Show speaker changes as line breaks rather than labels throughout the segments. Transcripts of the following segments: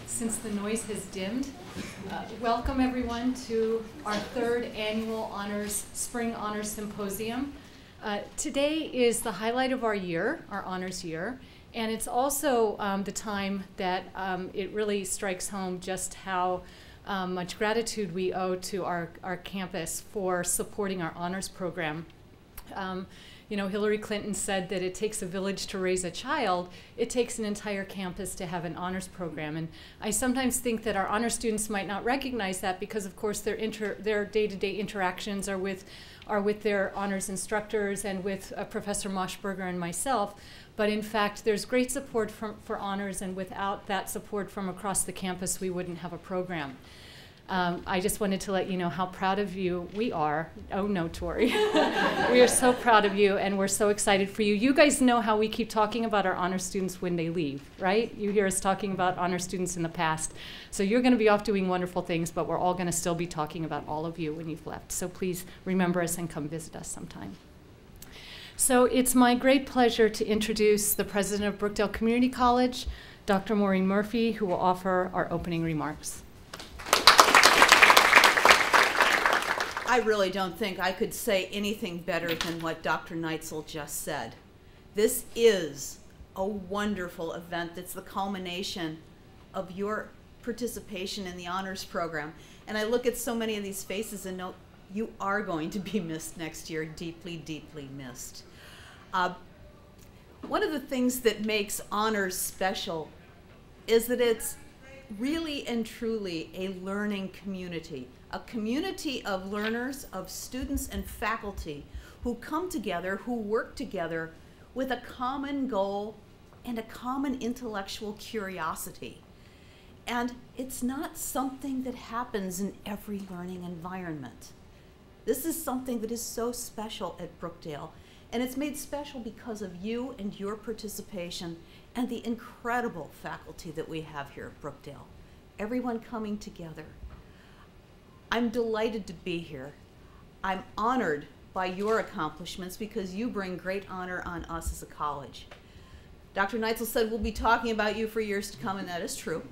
Since the noise has dimmed. Welcome everyone to our third annual Spring Honors Symposium. Today is the highlight of our year, our honors year, and it's also the time that it really strikes home just how much gratitude we owe to our campus for supporting our honors program. You know, Hillary Clinton said that it takes a village to raise a child. It takes an entire campus to have an honors program. And I sometimes think that our honor students might not recognize that because, of course, their day-to-day interactions are with their honors instructors and with Professor Moshberger and myself. But in fact, there's great support for honors, and without that support from across the campus, we wouldn't have a program. I just wanted to let you know how proud of you we are. Oh no, Tori. We are so proud of you, and we're so excited for you. You guys know how we keep talking about our honor students when they leave, right? You hear us talking about honor students in the past. So you're going to be off doing wonderful things, but we're all going to still be talking about all of you when you've left. So please remember us and come visit us sometime. So it's my great pleasure to introduce the president of Brookdale Community College, Dr. Maureen Murphy, who will offer our opening remarks.
I really don't think I could say anything better than what Dr. Neitzel just said. This is a wonderful event that's the culmination of your participation in the honors program. And I look at so many of these faces and know you are going to be missed next year, deeply, deeply missed. One of the things that makes honors special is that it's really and truly a learning community. A community of learners, of students and faculty who come together, who work together with a common goal and a common intellectual curiosity. And it's not something that happens in every learning environment. This is something that is so special at Brookdale, and it's made special because of you and your participation and the incredible faculty that we have here at Brookdale. Everyone coming together. I'm delighted to be here. I'm honored by your accomplishments because you bring great honor on us as a college. Dr. Neitzel said we'll be talking about you for years to come, and that is true.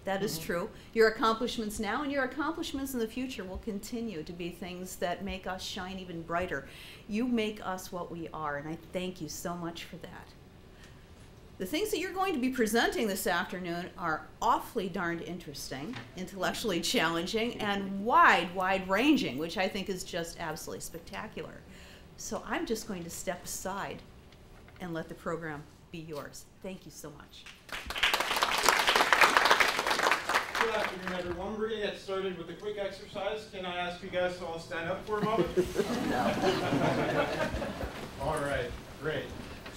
That is true. Your accomplishments now and your accomplishments in the future will continue to be things that make us shine even brighter. You make us what we are, and I thank you so much for that. The things that you're going to be presenting this afternoon are awfully darned interesting, intellectually challenging, and wide-ranging, which I think is just absolutely spectacular. So I'm just going to step aside and let the program be yours. Thank you so much.
Good afternoon, everyone. We're going to get started with a quick exercise. Can I ask you guys to all stand up for a moment?
No.
All right, great.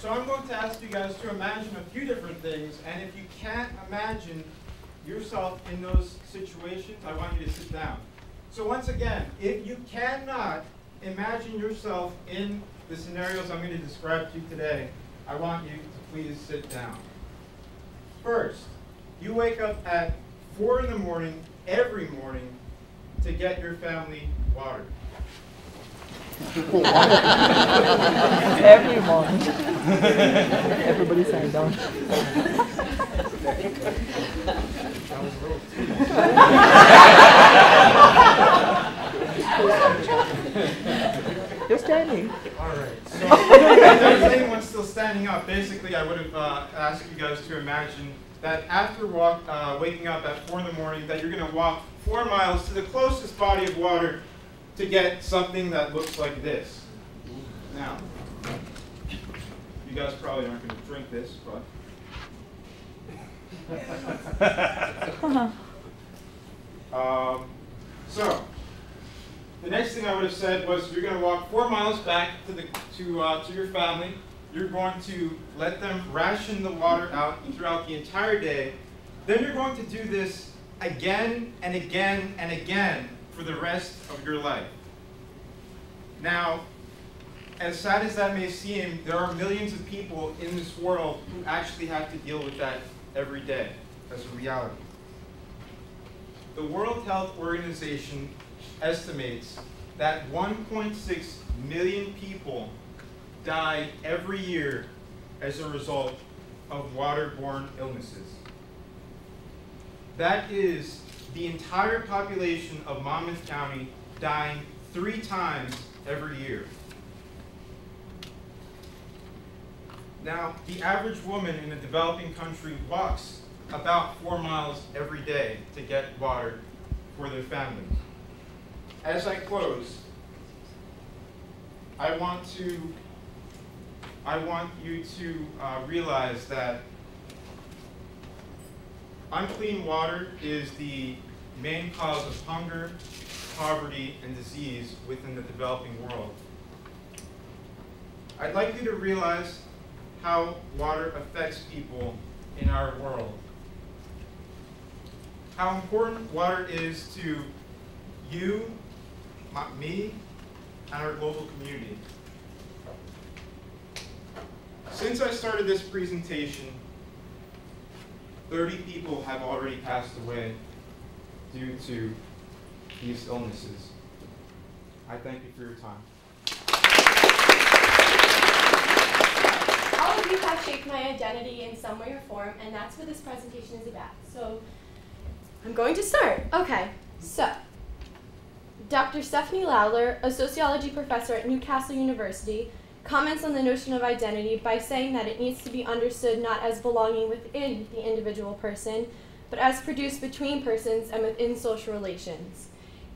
So I'm going to ask you guys to imagine a few different things, and if you can't imagine yourself in those situations, I want you to sit down. So once again, if you cannot imagine yourself in the scenarios I'm going to describe to you today, I want you to please sit down. First, you wake up at 4 in the morning, every morning, to get your family water.
Every morning. Everybody sang down. You're standing.
All right. So if there's anyone still standing up, basically I would have asked you guys to imagine that after waking up at 4 in the morning, that you're going to walk 4 miles to the closest body of water to get something that looks like this. Now, you guys probably aren't going to drink this, but so the next thing I would have said was you're going to walk 4 miles back to your family, you're going to let them ration the water out throughout the entire day. Then you're going to do this again and again and again for the rest of your life. Now, as sad as that may seem, there are millions of people in this world who actually have to deal with that every day as a reality. The World Health Organization estimates that 1.6 million people die every year as a result of waterborne illnesses. That is the entire population of Monmouth County dying 3 times every year. Now, the average woman in a developing country walks about 4 miles every day to get water for their families. As I close, I want you to realize that unclean water is the main cause of hunger, poverty, and disease within the developing world. I'd like you to realize how water affects people in our world. How important water is to you, me, and our global community. Since I started this presentation, 30 people have already passed away due to these illnesses. I thank you for your time.
All of you have shaped my identity in some way or form, and that's what this presentation is about. So I'm going to start. Okay, so Dr. Stephanie Lawler, a sociology professor at Newcastle University, comments on the notion of identity by saying that it needs to be understood not as belonging within the individual person, but as produced between persons and within social relations.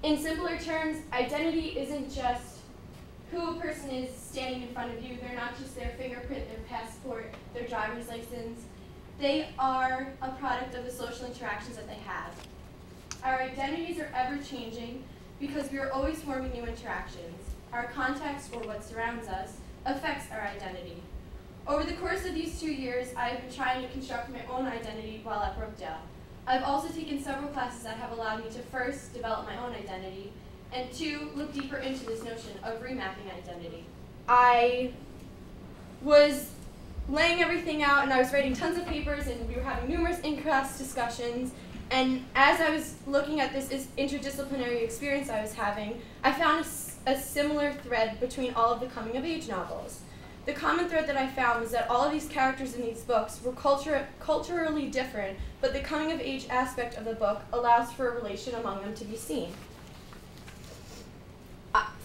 In simpler terms, identity isn't just who a person is standing in front of you. They're not just their fingerprint, their passport, their driver's license. They are a product of the social interactions that they have. Our identities are ever changing because we are always forming new interactions. Our context, or what surrounds us, affects our identity. Over the course of these 2 years, I have been trying to construct my own identity while at Brookdale. I've also taken several classes that have allowed me to first develop my own identity, and 2, look deeper into this notion of remapping identity. I was laying everything out, and I was writing tons of papers, and we were having numerous in-class discussions, and as I was looking at this interdisciplinary experience I was having, I found a similar thread between all of the coming-of-age novels. The common thread that I found was that all of these characters in these books were culturally different, but the coming-of-age aspect of the book allows for a relation among them to be seen.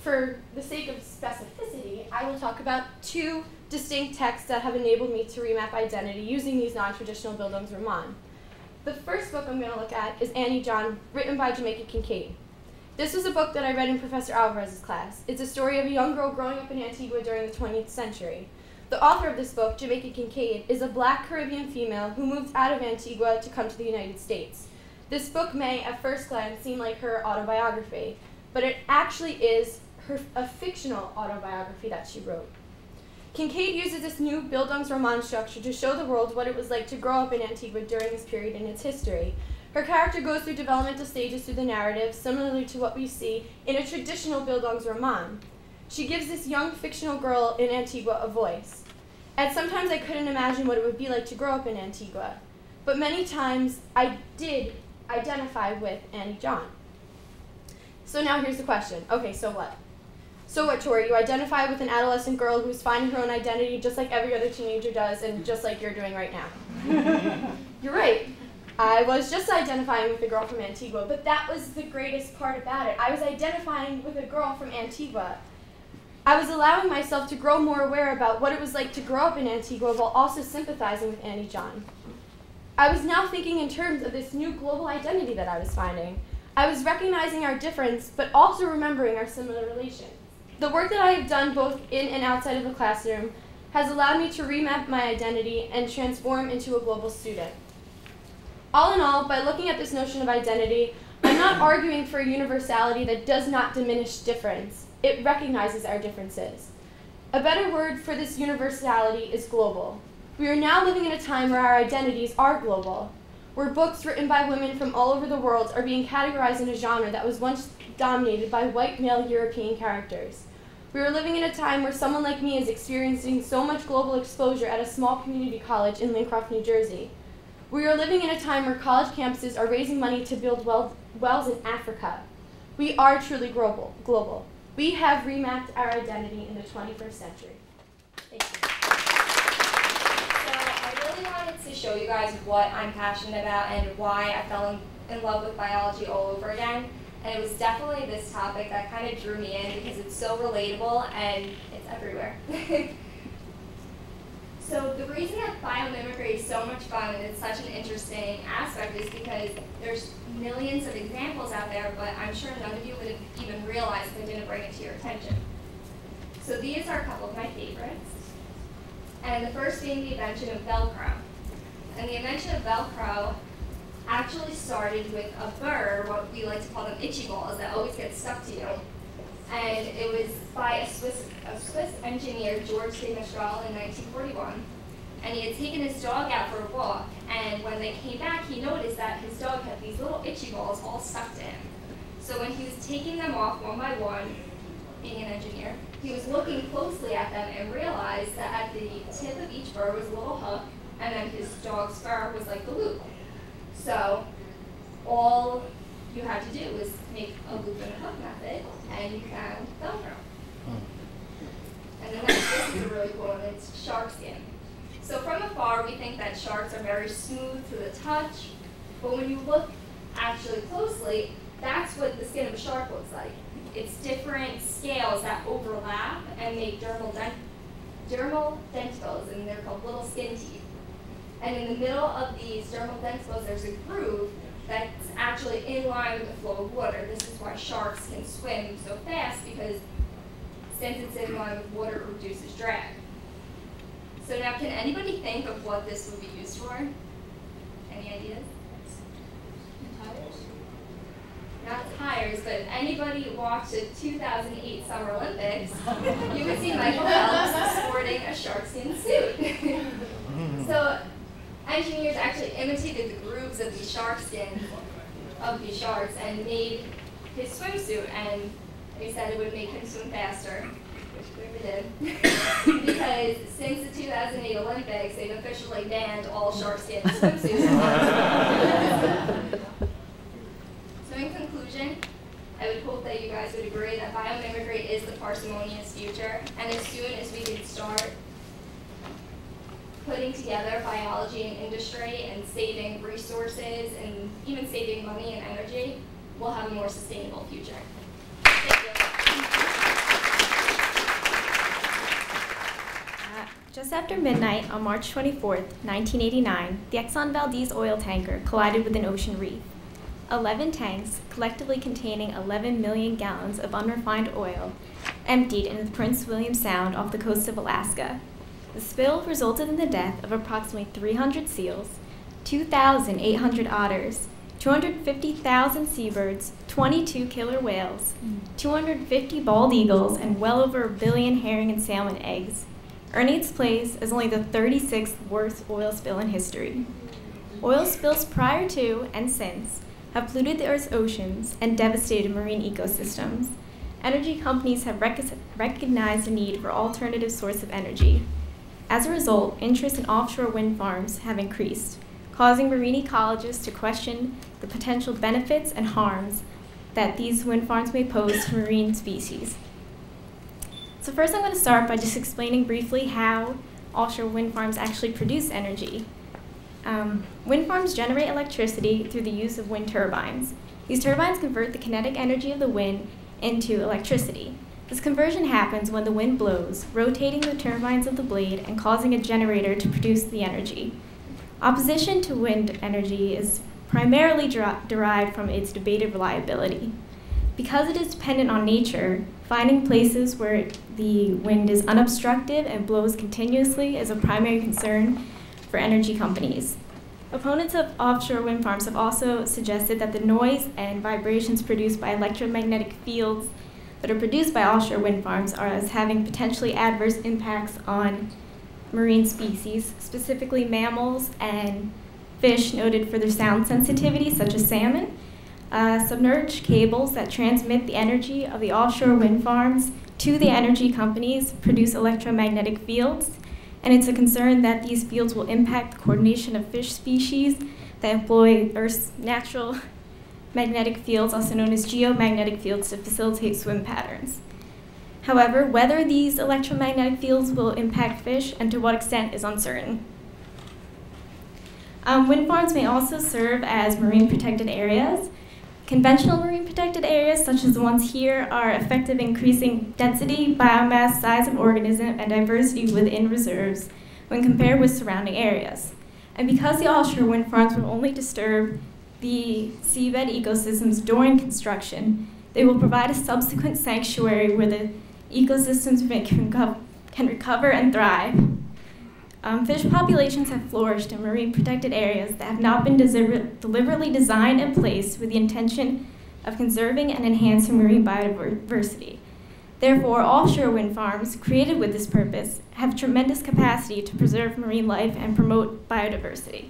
For the sake of specificity, I will talk about 2 distinct texts that have enabled me to remap identity using these non-traditional Bildungsroman. The first book I'm going to look at is Annie John, written by Jamaica Kincaid. This was a book that I read in Professor Alvarez's class. It's a story of a young girl growing up in Antigua during the 20th century. The author of this book, Jamaica Kincaid, is a Black Caribbean female who moved out of Antigua to come to the United States. This book may, at first glance, seem like her autobiography, but it actually is a fictional autobiography that she wrote. Kincaid uses this new Bildungsroman structure to show the world what it was like to grow up in Antigua during this period in its history. Her character goes through developmental stages through the narrative, similarly to what we see in a traditional Bildungsroman. She gives this young fictional girl in Antigua a voice. And sometimes I couldn't imagine what it would be like to grow up in Antigua. But many times I did identify with Annie John. So now here's the question. Okay, so what? So what, Tori? You identify with an adolescent girl who's finding her own identity just like every other teenager does and just like you're doing right now. You're right. I was just identifying with a girl from Antigua, but that was the greatest part about it. I was identifying with a girl from Antigua. I was allowing myself to grow more aware about what it was like to grow up in Antigua while also sympathizing with Annie John. I was now thinking in terms of this new global identity that I was finding. I was recognizing our difference, but also remembering our similar relations. The work that I have done both in and outside of the classroom has allowed me to remap my identity and transform into a global student. All in all, by looking at this notion of identity, I'm not arguing for a universality that does not diminish difference. It recognizes our differences. A better word for this universality is global. We are now living in a time where our identities are global, where books written by women from all over the world are being categorized in a genre that was once dominated by white male European characters. We are living in a time where someone like me is experiencing so much global exposure at a small community college in Lincroft, New Jersey. We are living in a time where college campuses are raising money to build wells in Africa. We are truly global. We have remapped our identity in the 21st century. Thank you.
So I really wanted to show you guys what I'm passionate about and why I fell in love with biology all over again. And it was definitely this topic that kind of drew me in because it's so relatable and it's everywhere. So the reason that biomimicry is so much fun and it's such an interesting aspect is because there's millions of examples out there, but I'm sure none of you would have even realized if I didn't bring it to your attention. So these are a couple of my favorites. And the first being the invention of Velcro. And the invention of Velcro actually started with a burr, what we like to call them itchy balls, that always get stuck to you. And it was by a Swiss engineer, George de Mestral, in 1941. And he had taken his dog out for a walk, and when they came back, he noticed that his dog had these little itchy balls all stuck to him. So when he was taking them off one by one, being an engineer, he was looking closely at them and realized that at the tip of each burr was a little hook, and then his dog's fur was like the loop. So all you had to do was make a loop and a hook method, and you found Velcro. And then this is a really cool one, it's shark skin. So from afar, we think that sharks are very smooth to the touch, but when you look actually closely, that's what the skin of a shark looks like. It's different scales that overlap and make dermal denticles, and they're called little skin teeth. And in the middle of these dermal denticles, there's a groove that's actually in line with the flow of water. This is why sharks can swim so fast, because since it's in line with water, it reduces drag. So now, can anybody think of what this would be used for? Any ideas? Tires? Not tires, but if anybody watched the 2008 Summer Olympics, you would see Michael Phelps sporting a sharkskin suit. So engineers actually imitated the grooves of these shark skins of these sharks and made his swimsuit, and they said it would make him swim faster, which clearly did. Because since the 2008 Olympics, they've officially banned all shark skin swimsuits. So in conclusion, I would hope that you guys would agree that biomimicry is the parsimonious future, and as soon as we can start putting together biology and industry and saving resources and even saving money and energy, we'll have a more sustainable future. Thank you.
Just after midnight on March 24th, 1989, the Exxon Valdez oil tanker collided with an ocean reef. 11 tanks, collectively containing 11 million gallons of unrefined oil, emptied into the Prince William Sound off the coast of Alaska. The spill resulted in the death of approximately 300 seals, 2,800 otters, 250,000 seabirds, 22 killer whales, 250 bald eagles, and well over 1 billion herring and salmon eggs, earning its place as only the 36th worst oil spill in history. Oil spills prior to and since have polluted the Earth's oceans and devastated marine ecosystems. Energy companies have recognized the need for alternative sources of energy. As a result, interest in offshore wind farms have increased, causing marine ecologists to question the potential benefits and harms that these wind farms may pose to marine species. So first I'm going to start by just explaining briefly how offshore wind farms actually produce energy. Wind farms generate electricity through the use of wind turbines. These turbines convert the kinetic energy of the wind into electricity. This conversion happens when the wind blows, rotating the turbines of the blade and causing a generator to produce the energy. Opposition to wind energy is primarily derived from its debated reliability. Because it is dependent on nature, finding places where the wind is unobstructed and blows continuously is a primary concern for energy companies. Opponents of offshore wind farms have also suggested that the noise and vibrations produced by electromagnetic fields that are produced by offshore wind farms are as having potentially adverse impacts on marine species, specifically mammals and fish noted for their sound sensitivity, such as salmon. Submerged cables that transmit the energy of the offshore wind farms to the energy companies produce electromagnetic fields, and it's a concern that these fields will impact the coordination of fish species that employ Earth's natural magnetic fields, also known as geomagnetic fields, to facilitate swim patterns. However, whether these electromagnetic fields will impact fish and to what extent is uncertain. Wind farms may also serve as marine protected areas. Conventional marine protected areas, such as the ones here, are effective in increasing density, biomass, size of organism, and diversity within reserves when compared with surrounding areas. And because the offshore wind farms will only disturb the seabed ecosystems during construction, they will provide a subsequent sanctuary where the ecosystems can recover and thrive. Fish populations have flourished in marine protected areas that have not been deliberately designed and placed with the intention of conserving and enhancing marine biodiversity. Therefore, offshore wind farms created with this purpose have tremendous capacity to preserve marine life and promote biodiversity.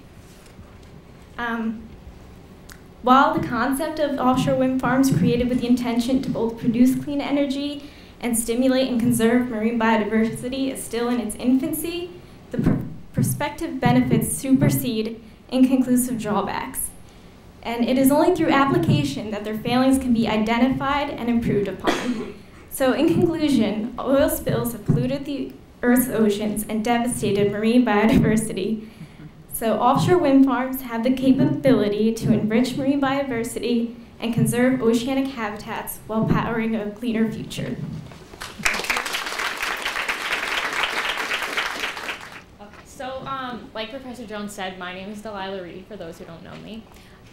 While the concept of offshore wind farms created with the intention to both produce clean energy and stimulate and conserve marine biodiversity is still in its infancy, the prospective benefits supersede inconclusive drawbacks. And it is only through application that their failings can be identified and improved upon. So in conclusion, oil spills have polluted the Earth's oceans and devastated marine biodiversity. So offshore wind farms have the capability to enrich marine biodiversity and conserve oceanic habitats while powering a cleaner future.
So, like Professor Jones said, my name is Delilah Reed, for those who don't know me.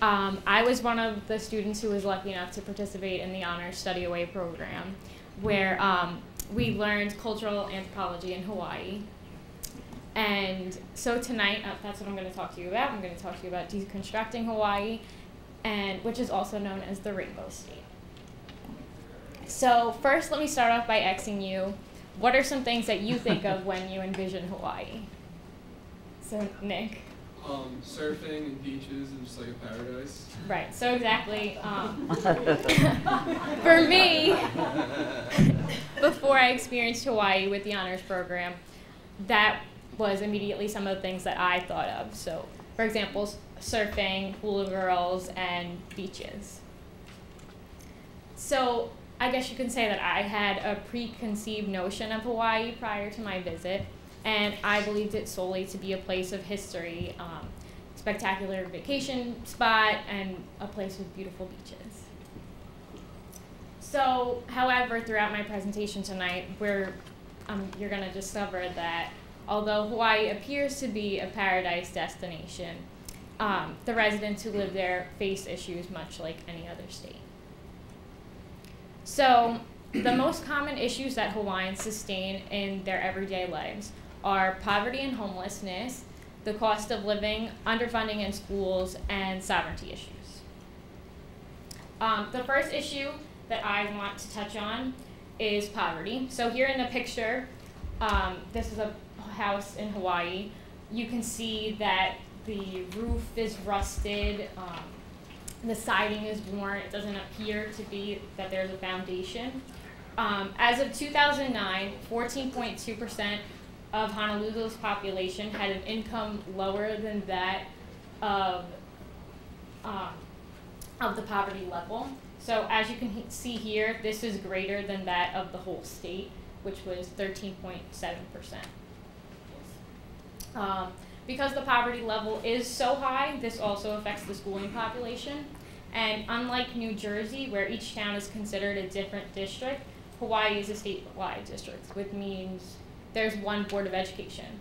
I was one of the students who was lucky enough to participate in the Honors Study Away program, where we learned cultural anthropology in Hawaii. And so tonight, that's what I'm going to talk to you about. I'm going to talk to you about deconstructing Hawaii, which is also known as the Rainbow State. So first, let me start off by asking you, what are some things that you think of when you envision Hawaii? So, Nick?
Surfing and beaches and just like a paradise.
Right, so exactly. For me, before I experienced Hawaii with the honors program, that was immediately some of the things that I thought of. So, for example, surfing, hula girls, and beaches. So, I guess you can say that I had a preconceived notion of Hawaii prior to my visit, and I believed it solely to be a place of history, spectacular vacation spot, and a place with beautiful beaches. So, however, throughout my presentation tonight, you're going to discover that although Hawaii appears to be a paradise destination, the residents who live there face issues much like any other state. So, the most common issues that Hawaiians sustain in their everyday lives are poverty and homelessness, the cost of living, underfunding in schools, and sovereignty issues. The first issue that I want to touch on is poverty. So here in the picture, this is a house in Hawaii. You can see that the roof is rusted, the siding is worn. It doesn't appear to be that there's a foundation. As of 2009, 14.2% of Honolulu's population had an income lower than that of the poverty level. So as you can see here, this is greater than that of the whole state, which was 13.7%. Because the poverty level is so high, this also affects the schooling population. And unlike New Jersey, where each town is considered a different district, Hawaii is a statewide district, which means there's one board of education.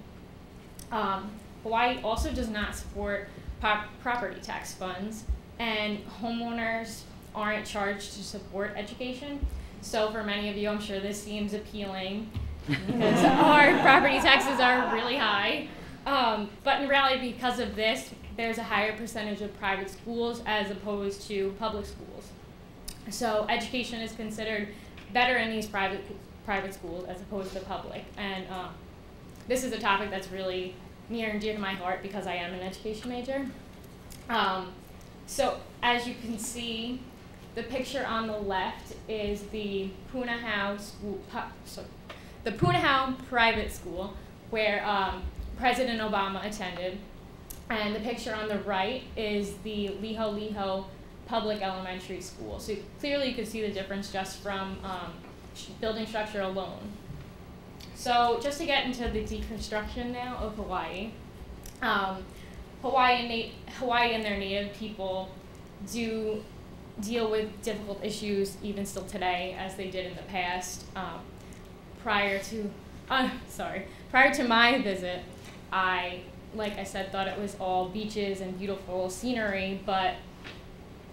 Hawaii also does not support property tax funds, and homeowners aren't charged to support education. So for many of you, I'm sure this seems appealing because our property taxes are really high. But in reality, because of this, there's a higher percentage of private schools as opposed to public schools. So education is considered that are in these private schools as opposed to public. And this is a topic that's really near and dear to my heart because I am an education major. So as you can see, the picture on the left is the Punahou school, the Punahou private school where President Obama attended. And the picture on the right is the Liho public elementary school. So clearly you can see the difference just from building structure alone. So just to get into the deconstruction now of Hawaii, Hawaii and their native people do deal with difficult issues even still today as they did in the past. Prior to my visit, like I said, thought it was all beaches and beautiful scenery, but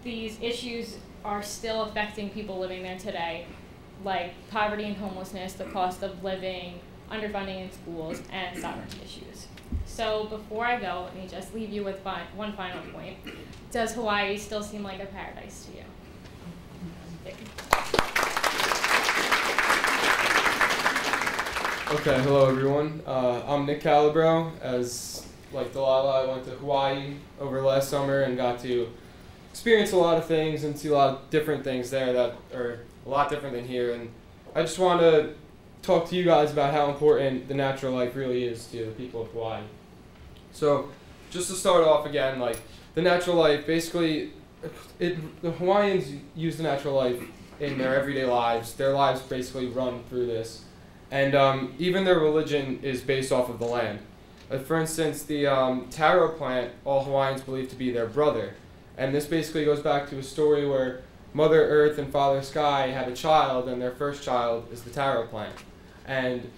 these issues are still affecting people living there today, like poverty and homelessness, the cost of living, underfunding in schools, and sovereignty issues. So before I go, let me just leave you with one final point. Does Hawaii still seem like a paradise to you? Thank you.
Okay, hello everyone. I'm Nick Calabro. As like Delilah, I went to Hawaii over last summer and got to experience a lot of things and see a lot of different things there that are a lot different than here. And I just want to talk to you guys about how important the natural life really is to the people of Hawaii. So just to start off again, like the natural life, basically the Hawaiians use the natural life in their everyday lives. Their lives basically run through this. And even their religion is based off of the land. For instance, the taro plant, all Hawaiians believe to be their brother. And this basically goes back to a story where Mother Earth and Father Sky had a child, and their first child is the taro plant. And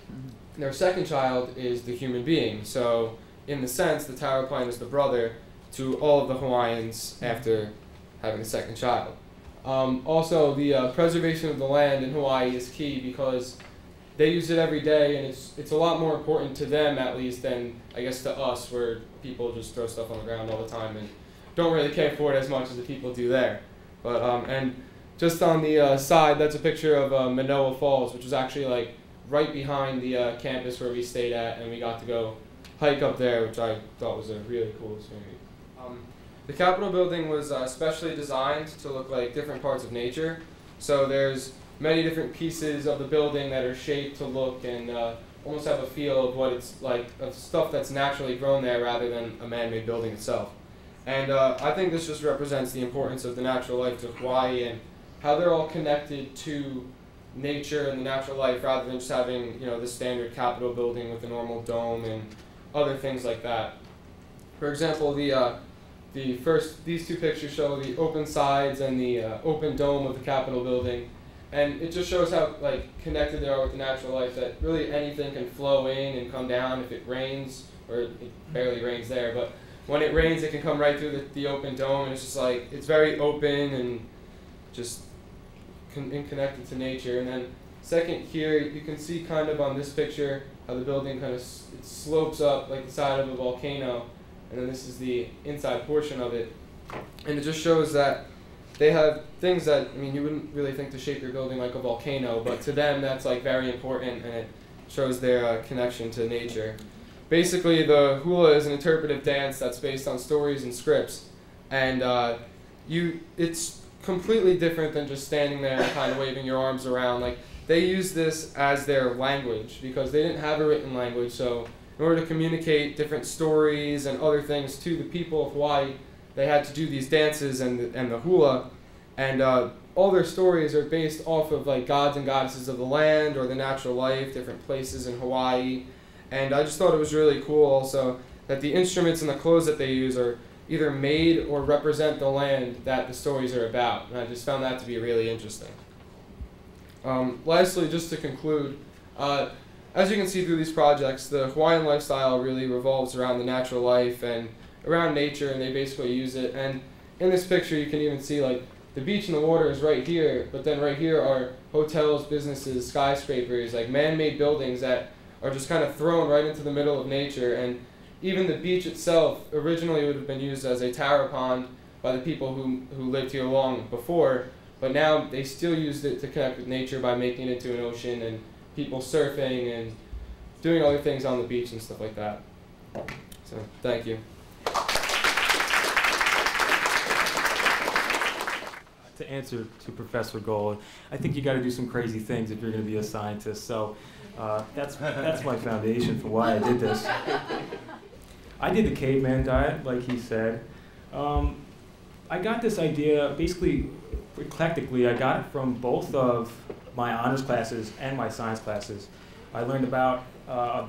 their second child is the human being. So in the sense, the taro plant is the brother to all of the Hawaiians after having a second child. Also, the preservation of the land in Hawaii is key because they use it every day, and it's a lot more important to them, at least, than, I guess, to us, where people just throw stuff on the ground all the time and don't really care for it as much as the people do there. But and just on the side, that's a picture of Manoa Falls, which is actually like right behind the campus where we stayed at, and we got to go hike up there, which I thought was a really cool experience. The Capitol building was specially designed to look like different parts of nature. So there's many different pieces of the building that are shaped to look and almost have a feel of what it's like, of stuff that's naturally grown there rather than a man-made building itself. And I think this just represents the importance of the natural life to Hawaii and how they're all connected to nature and the natural life rather than just having, you know, the standard Capitol building with a normal dome and other things like that. For example, these two pictures show the open sides and the open dome of the Capitol building. And it just shows how like connected they are with the natural life, that really anything can flow in and come down if it rains, or it barely rains there, but when it rains it can come right through the open dome, and it's just like, it's very open and just connected to nature. And then second here, you can see kind of on this picture how the building kind of it slopes up like the side of a volcano, and then this is the inside portion of it. And it just shows that they have things that, I mean, you wouldn't really think to shape your building like a volcano, but to them that's like very important, and it shows their connection to nature. Basically, the hula is an interpretive dance that's based on stories and scripts, and it's completely different than just standing there and kind of waving your arms around. Like, they use this as their language because they didn't have a written language, so in order to communicate different stories and other things to the people of Hawaii, they had to do these dances and the hula, and all their stories are based off of like gods and goddesses of the land or the natural life, different places in Hawaii. And I just thought it was really cool also that the instruments and the clothes that they use are either made or represent the land that the stories are about, and I just found that to be really interesting. Lastly, just to conclude, as you can see through these projects, the Hawaiian lifestyle really revolves around the natural life and around nature, and they basically use it. And in this picture you can even see like the beach and the water is right here, but then right here are hotels, businesses, skyscrapers, like man-made buildings that are just kind of thrown right into the middle of nature. And even the beach itself originally would have been used as a taro pond by the people who lived here long before, But now they still use it to connect with nature by making it into an ocean and people surfing and doing other things on the beach and stuff like that. So, thank you.
To answer to Professor Gold, I think you got to do some crazy things if you're going to be a scientist. So that's my foundation for why I did this. I did the caveman diet, like he said. I got this idea basically eclectically. I got it from both of my honors classes and my science classes. I learned about the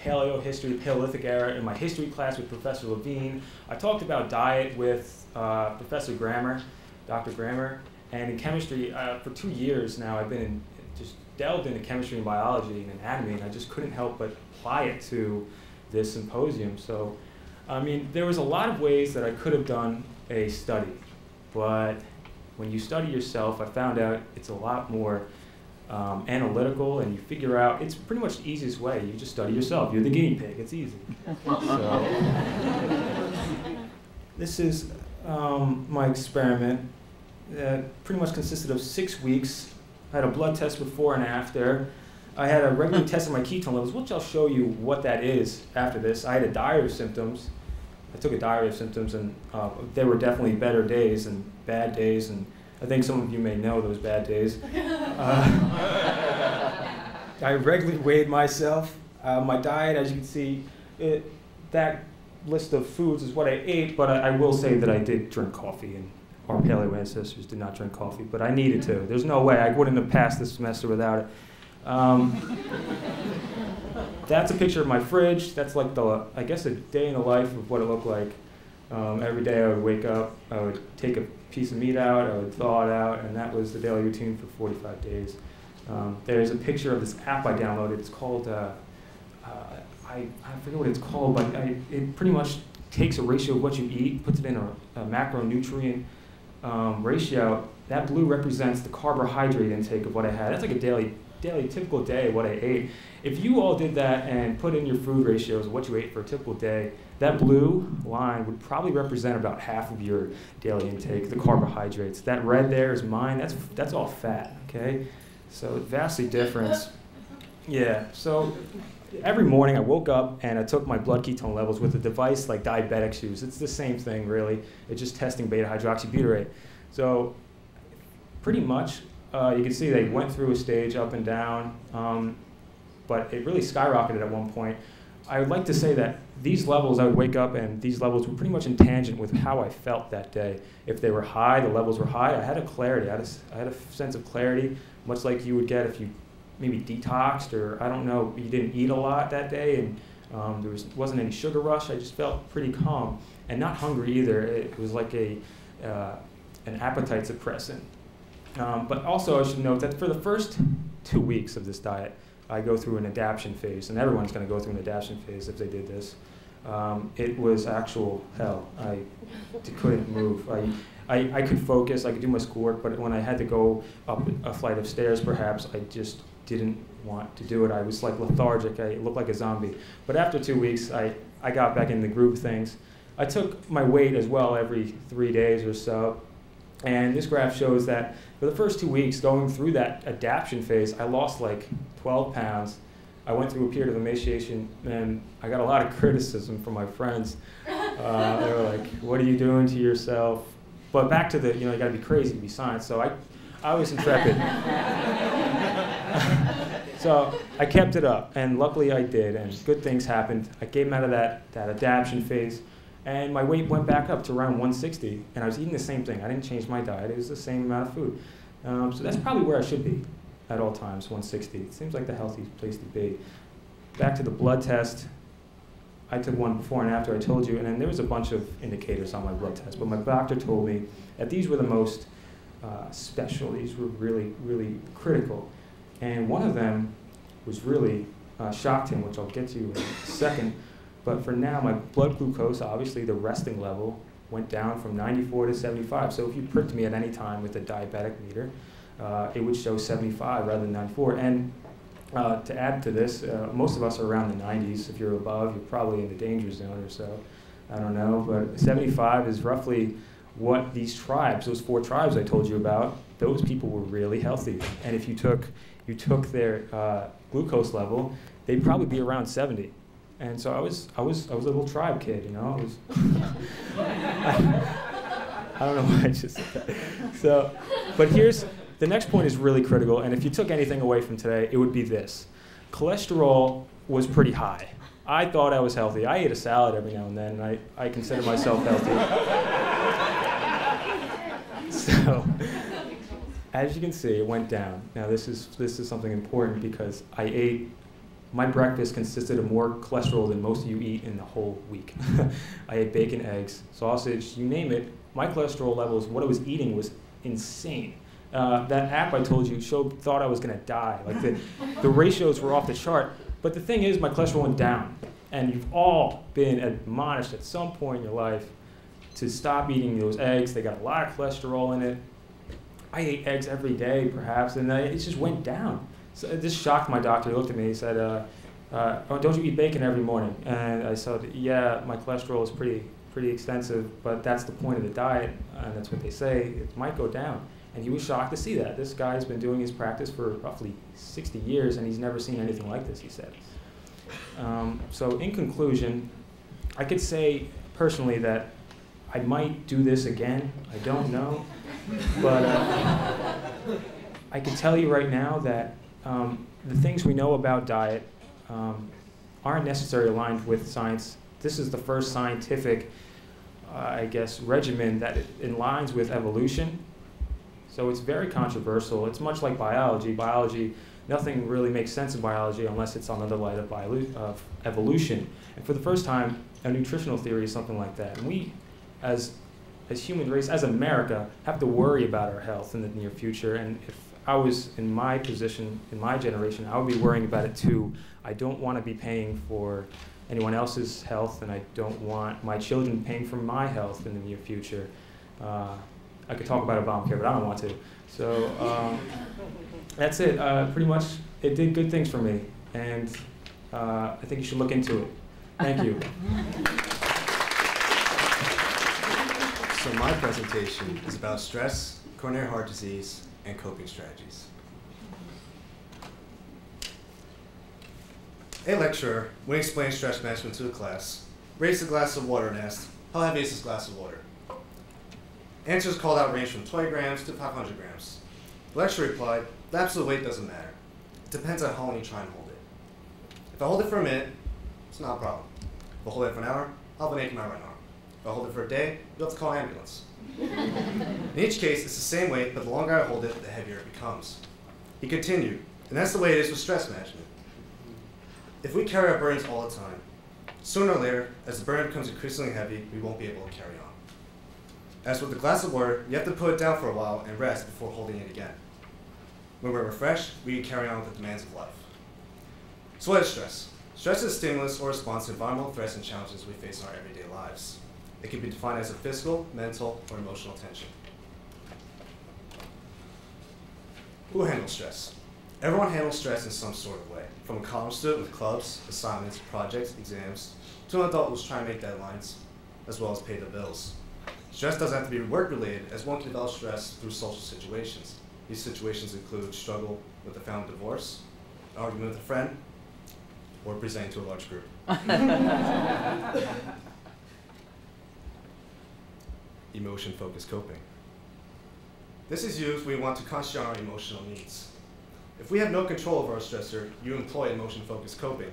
paleo history, Paleolithic era in my history class with Professor Levine. I talked about diet with Professor Grammer. Dr. Grammer, and in chemistry, for 2 years now, I've been just delved into chemistry and biology and anatomy, and I just couldn't help but apply it to this symposium. So, I mean, there was a lot of ways that I could have done a study, but when you study yourself, I found out it's a lot more analytical, and you figure out, it's pretty much the easiest way. You just study yourself. You're the guinea pig. It's easy. So, this is my experiment that pretty much consisted of 6 weeks. I had a blood test before and after. I had a regular test of my ketone levels, which I'll show you what that is after this. I had a diary of symptoms. I took a diary of symptoms, and there were definitely better days and bad days, and I think some of you may know those bad days. I regularly weighed myself. My diet, as you can see, that list of foods is what I ate, but I will say that I did drink coffee, and our paleo ancestors did not drink coffee, but I needed to. There's no way. I wouldn't have passed this semester without it. That's a picture of my fridge. That's like I guess a day in the life of what it looked like. Every day I would wake up, I would take a piece of meat out, I would thaw it out, and that was the daily routine for 45 days. There's a picture of this app I downloaded. It's called I forget what it's called, but it pretty much takes a ratio of what you eat, puts it in a macronutrient ratio. That blue represents the carbohydrate intake of what I had. That's like a daily typical day of what I ate. If you all did that and put in your food ratios of what you ate for a typical day, that blue line would probably represent about half of your daily intake, the carbohydrates. That red there is mine. That's all fat, okay? So vastly different. Yeah, so every morning I woke up and I took my blood ketone levels with a device like diabetics use. It's the same thing, really. It's just testing beta-hydroxybutyrate. So pretty much, you can see they went through a stage up and down, but it really skyrocketed at one point. I would like to say that these levels, I would wake up and these levels were pretty much in tangent with how I felt that day. If they were high, the levels were high. I had a clarity. I had a sense of clarity, much like you would get if you maybe detoxed, or I don't know, you didn't eat a lot that day, and there wasn't any sugar rush. I just felt pretty calm and not hungry either. It was like an appetite suppressant. But also I should note that for the first 2 weeks of this diet, I go through an adaptation phase, and everyone's going to go through an adaptation phase if they did this. It was actual hell. I couldn't move. I could focus, I could do my schoolwork, but when I had to go up a flight of stairs perhaps, I just didn't want to do it. I was like lethargic. I looked like a zombie. But after 2 weeks, I got back in the groove of things. I took my weight as well every 3 days or so. And this graph shows that for the first 2 weeks, going through that adaptation phase, I lost like 12 pounds. I went through a period of emaciation, and I got a lot of criticism from my friends. They were like, "What are you doing to yourself?" But back to the, you got to be crazy to be science. So I was intrepid. So I kept it up, and luckily I did, and good things happened. I came out of that adaptation phase, and my weight went back up to around 160, and I was eating the same thing. I didn't change my diet. It was the same amount of food. So that's probably where I should be at all times, 160. It seems like the healthiest place to be. Back to the blood test. I took one before and after, I told you, and then there was a bunch of indicators on my blood test, but my doctor told me that these were the most special. These were really, really critical. And one of them was really shocked him, which I'll get to in a second. But for now, my blood glucose, obviously the resting level, went down from 94 to 75. So if you pricked me at any time with a diabetic meter, it would show 75 rather than 94. And to add to this, most of us are around the 90s. If you're above, you're probably in the danger zone or so. I don't know, but 75 is roughly what these tribes, those 4 tribes I told you about, those people were really healthy. And if you took their glucose level, they'd probably be around 70. And so I was a little tribe kid, you know. I don't know why I just said that. So, but the next point is really critical, and if you took anything away from today, it would be this. Cholesterol was pretty high. I thought I was healthy. I ate a salad every now and then, and I consider myself healthy. So, as you can see, it went down. Now this is something important because my breakfast consisted of more cholesterol than most of you eat in the whole week. I ate bacon, eggs, sausage, you name it. My cholesterol levels, what I was eating was insane. That app I told you thought I was going to die. Like the ratios were off the chart. But the thing is, my cholesterol went down. And you've all been admonished at some point in your life to stop eating those eggs. They got a lot of cholesterol in it. I ate eggs every day, perhaps, and it just went down. So this shocked my doctor. He looked at me. He said, "Oh, don't you eat bacon every morning?" And I said, "Yeah, my cholesterol is pretty extensive, but that's the point of the diet, and that's what they say. It might go down." And he was shocked to see that. This guy's been doing his practice for roughly 60 years, and he's never seen anything like this, he said. So in conclusion, I could say personally that I might do this again. I don't know. But I can tell you right now that the things we know about diet aren't necessarily aligned with science. This is the first scientific, I guess, regimen that aligns with evolution. So it's very controversial. It's much like biology. Biology, nothing really makes sense in biology unless it's under the light of evolution. And for the first time, a nutritional theory is something like that. And we, as human race, as America, have to worry about our health in the near future. And if I was in my position, in my generation, I would be worrying about it too. I don't want to be paying for anyone else's health, and I don't want my children paying for my health in the near future. I could talk about Obamacare, but I don't want to. So that's it. Pretty much, it did good things for me, and I think you should look into it. Thank you.
So my presentation is about stress, coronary heart disease, and coping strategies. A lecturer, when explaining stress management to a class, raised a glass of water and asked, "How heavy is this glass of water?" Answers called out range from 20 grams to 500 grams. The lecturer replied, "The absolute weight doesn't matter. It depends on how long you try and hold it. If I hold it for a minute, it's not a problem. If I hold it for an hour, I'll have an ache in my right arm. If I hold it for a day, you'll have to call an ambulance." In each case, it's the same weight, but the longer I hold it, the heavier it becomes. He continued, and that's the way it is with stress management. If we carry our burdens all the time, sooner or later, as the burden becomes increasingly heavy, we won't be able to carry on. As with the glass of water, you have to put it down for a while and rest before holding it again. When we're refreshed, we can carry on with the demands of life. So what is stress? Stress is a stimulus or response to environmental threats and challenges we face in our everyday lives. It can be defined as a physical, mental, or emotional tension. Who handles stress? Everyone handles stress in some sort of way, from a college student with clubs, assignments, projects, exams, to an adult who's trying to make deadlines, as well as pay the bills. Stress doesn't have to be work-related, as one can develop stress through social situations. These situations include struggle with a family divorce, an argument with a friend, or presenting to a large group. Emotion-focused coping. This is used when we want to concentrate on our emotional needs. If we have no control over our stressor, you employ emotion-focused coping.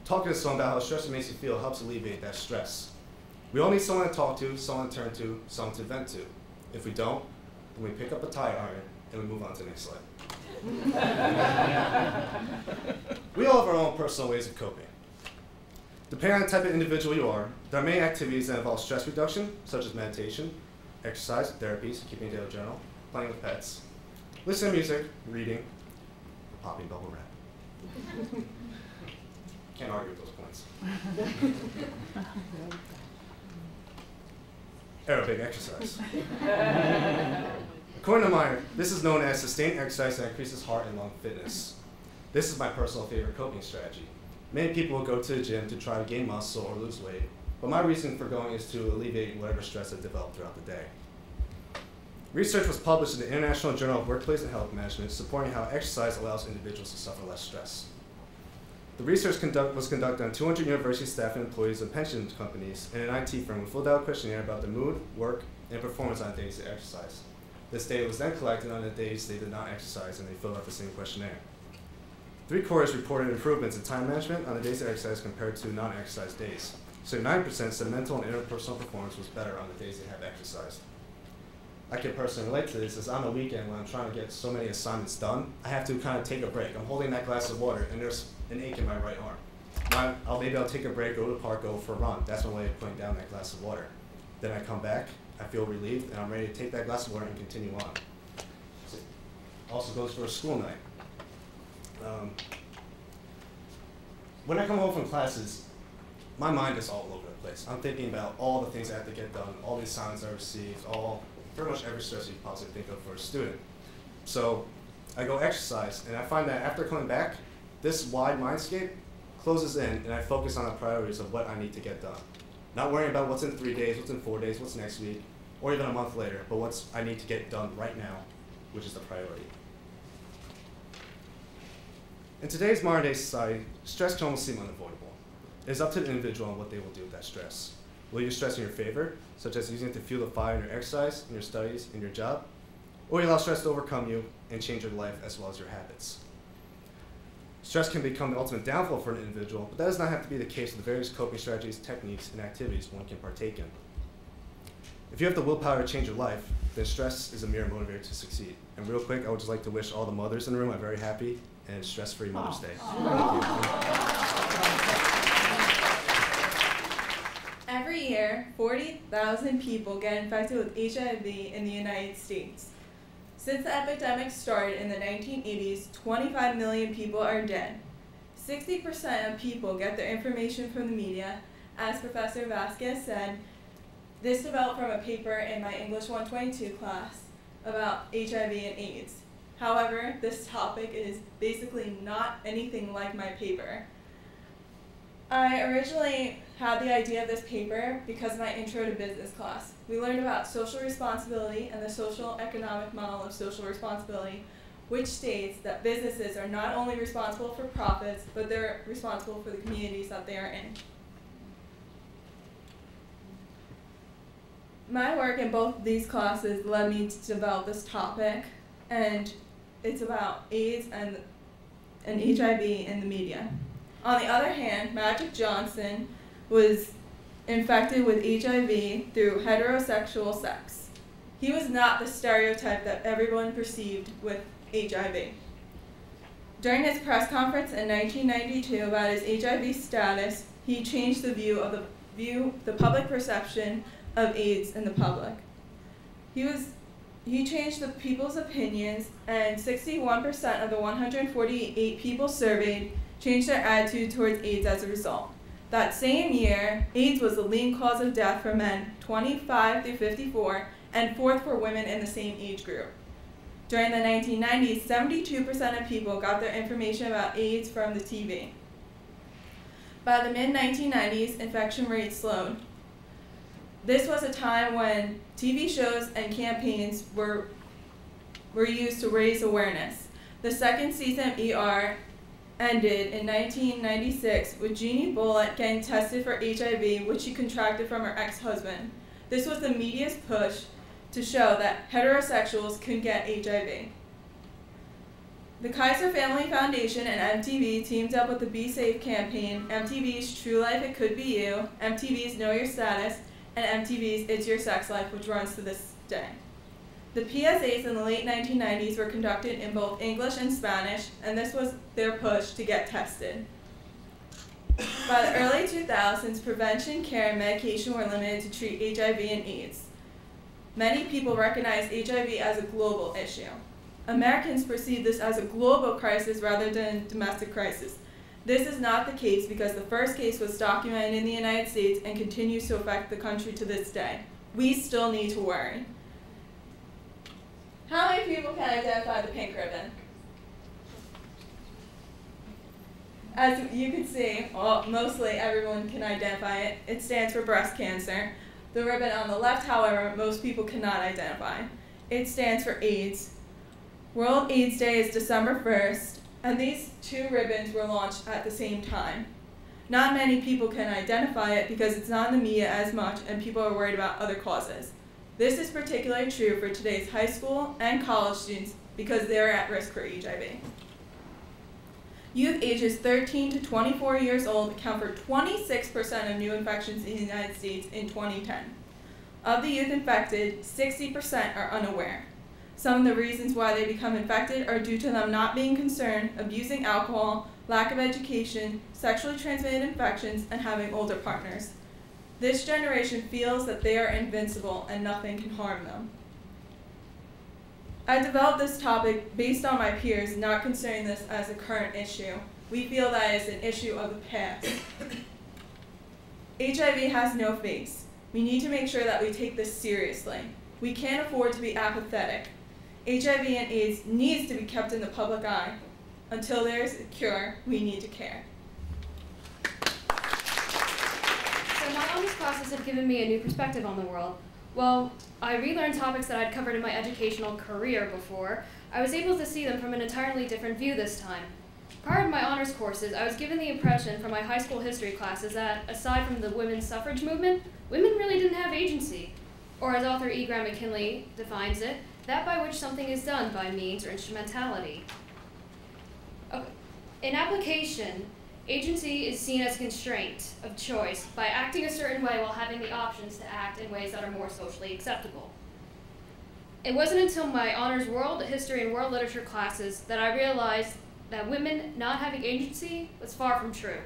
Talking to someone about how stressor makes you feel helps alleviate that stress. We all need someone to talk to, someone to turn to, someone to vent to. If we don't, then we pick up a tire iron and we move on to the next slide. We all have our own personal ways of coping. Depending on the type of individual you are, there are many activities that involve stress reduction, such as meditation, exercise, therapies, keeping a daily journal, playing with pets, listening to music, reading, popping bubble wrap. Can't argue with those points. Aerobic exercise. According to Meyer, this is known as sustained exercise that increases heart and lung fitness. This is my personal favorite coping strategy. Many people will go to the gym to try to gain muscle or lose weight, but my reason for going is to alleviate whatever stress I've developed throughout the day. Research was published in the International Journal of Workplace and Health Management supporting how exercise allows individuals to suffer less stress. The research was conducted on 200 university staff and employees of pension companies and an IT firm who filled out a questionnaire about their mood, work, and performance on days they exercise. This data was then collected on the days they did not exercise, and they filled out the same questionnaire. 3/4 reported improvements in time management on the days they exercise compared to non-exercise days. 9% said mental and interpersonal performance was better on the days they have exercised. I can personally relate to this, as on the weekend when I'm trying to get so many assignments done, I have to kind of take a break. I'm holding that glass of water, and there's an ache in my right arm. Maybe I'll take a break, go to the park, go for a run. That's my way of putting down that glass of water. Then I come back, I feel relieved, and I'm ready to take that glass of water and continue on. So, also goes for a school night. When I come home from classes, my mind is all over the place. I'm thinking about all the things I have to get done, all the assignments I received, pretty much every stress you can possibly think of for a student. So I go exercise, and I find that after coming back, this wide mindscape closes in, and I focus on the priorities of what I need to get done. Not worrying about what's in 3 days, what's in 4 days, what's next week, or even a month later, but what's I need to get done right now, which is the priority. In today's modern day society, stress can almost seem unavoidable. It is up to the individual on what they will do with that stress. Will you stress in your favor, such as using it to fuel the fire in your exercise, in your studies, in your job? Or you allow stress to overcome you and change your life as well as your habits? Stress can become the ultimate downfall for an individual, but that does not have to be the case with the various coping strategies, techniques, and activities one can partake in. If you have the willpower to change your life, then stress is a mere motivator to succeed. And real quick, I would just like to wish all the mothers in the room a very happy and stress-free Mother's Day. Thank you.
Every year, 40,000 people get infected with HIV in the United States. Since the epidemic started in the 1980s, 25 million people are dead. 60% of people get their information from the media. As Professor Vasquez said, this developed from a paper in my English 122 class about HIV and AIDS. However, this topic is basically not anything like my paper. I originally had the idea of this paper because of my intro to business class. We learned about social responsibility and the social economic model of social responsibility, which states that businesses are not only responsible for profits, but they're responsible for the communities that they are in. My work in both of these classes led me to develop this topic, and it's about AIDS and HIV in the media. On the other hand, Magic Johnson was infected with HIV through heterosexual sex. He was not the stereotype that everyone perceived with HIV. During his press conference in 1992 about his HIV status, he changed the public perception of AIDS in the public. He changed the people's opinions, and 61% of the 148 people surveyed changed their attitude towards AIDS as a result. That same year, AIDS was the leading cause of death for men 25 through 54 and fourth for women in the same age group. During the 1990s, 72% of people got their information about AIDS from the TV. By the mid-1990s, infection rates slowed. This was a time when TV shows and campaigns were used to raise awareness. The second season of ER ended in 1996 with Jeannie Bullitt getting tested for HIV, which she contracted from her ex-husband. This was the media's push to show that heterosexuals could get HIV. The Kaiser Family Foundation and MTV teamed up with the Be Safe campaign, MTV's True Life It Could Be You, MTV's Know Your Status, and MTV's It's Your Sex Life, which runs to this day. The PSAs in the late 1990s were conducted in both English and Spanish, and this was their push to get tested. By the early 2000s, prevention, care, and medication were limited to treat HIV and AIDS. Many people recognized HIV as a global issue. Americans perceive this as a global crisis rather than a domestic crisis. This is not the case because the first case was documented in the United States and continues to affect the country to this day. We still need to worry. How many people can identify the pink ribbon? As you can see, well, mostly everyone can identify it. It stands for breast cancer. The ribbon on the left, however, most people cannot identify. it stands for AIDS. World AIDS Day is December 1st, and these two ribbons were launched at the same time. Not many people can identify it because it's not in the media as much and people are worried about other causes. This is particularly true for today's high school and college students because they're at risk for HIV. Youth ages 13 to 24 years old account for 26% of new infections in the United States in 2010. Of the youth infected, 60% are unaware. Some of the reasons why they become infected are due to them not being concerned, abusing alcohol, lack of education, sexually transmitted infections, and having older partners. This generation feels that they are invincible and nothing can harm them. I developed this topic based on my peers not considering this as a current issue. We feel that it's an issue of the past. HIV has no face. We need to make sure that we take this seriously. We can't afford to be apathetic. HIV and AIDS needs to be kept in the public eye. Until there is a cure, we need to care.
So my honors classes have given me a new perspective on the world. Well, I relearned topics that I'd covered in my educational career before. I was able to see them from an entirely different view this time. Prior to my honors courses, I was given the impression from my high school history classes that, aside from the women's suffrage movement, women really didn't have agency. Or as author E. Graham McKinley defines it, that by which something is done by means or instrumentality. Okay. In application, agency is seen as a constraint of choice by acting a certain way while having the options to act in ways that are more socially acceptable. It wasn't until my honors world history and world literature classes that I realized that women not having agency was far from true.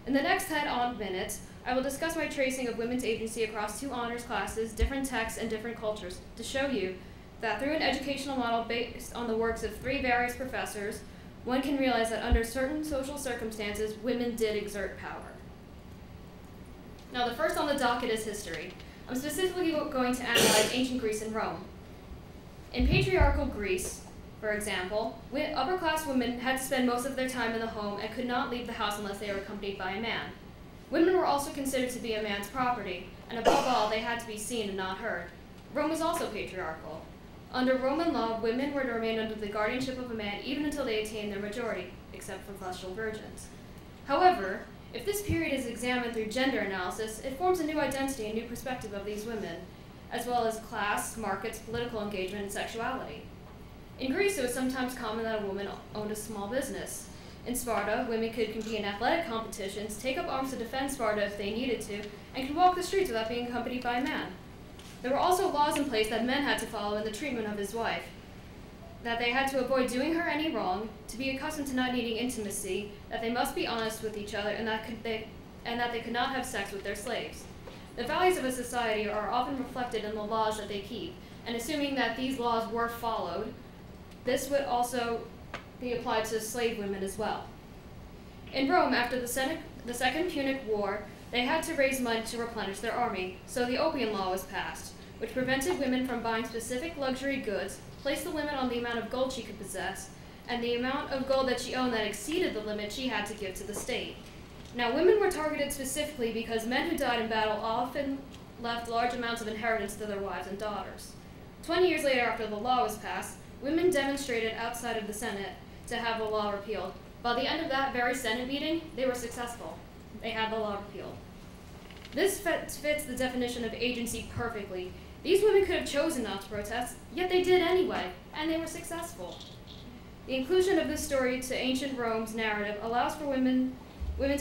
In the next 10 minutes, I will discuss my tracing of women's agency across 2 honors classes, different texts, and different cultures to show you that through an educational model based on the works of 3 various professors, one can realize that under certain social circumstances, women did exert power. Now, the first on the docket is history. I'm specifically going to analyze ancient Greece and Rome. In patriarchal Greece, for example, upper-class women had to spend most of their time in the home and could not leave the house unless they were accompanied by a man. Women were also considered to be a man's property, and above all, they had to be seen and not heard. Rome was also patriarchal. Under Roman law, women were to remain under the guardianship of a man even until they attained their majority, except for celestial virgins. However, if this period is examined through gender analysis, it forms a new identity and new perspective of these women, as well as class, markets, political engagement, and sexuality. In Greece, it was sometimes common that a woman owned a small business. In Sparta, women could compete in athletic competitions, take up arms to defend Sparta if they needed to, and could walk the streets without being accompanied by a man. There were also laws in place that men had to follow in the treatment of his wife, that they had to avoid doing her any wrong, to be accustomed to not needing intimacy, that they must be honest with each other, and that they could not have sex with their slaves. The values of a society are often reflected in the laws that they keep, and assuming that these laws were followed, this would also be applied to slave women as well. In Rome, after the Second Punic War, they had to raise money to replenish their army, so the Opium Law was passed, which prevented women from buying specific luxury goods, placed the limit on the amount of gold she could possess, and the amount of gold that she owned that exceeded the limit she had to give to the state. Now, women were targeted specifically because men who died in battle often left large amounts of inheritance to their wives and daughters. 20 years later, after the law was passed, women demonstrated outside of the Senate to have the law repealed. By the end of that very Senate meeting, they were successful. They had the law repealed. This fits the definition of agency perfectly. These women could have chosen not to protest, yet they did anyway, and they were successful. The inclusion of this story to ancient Rome's narrative allows for women's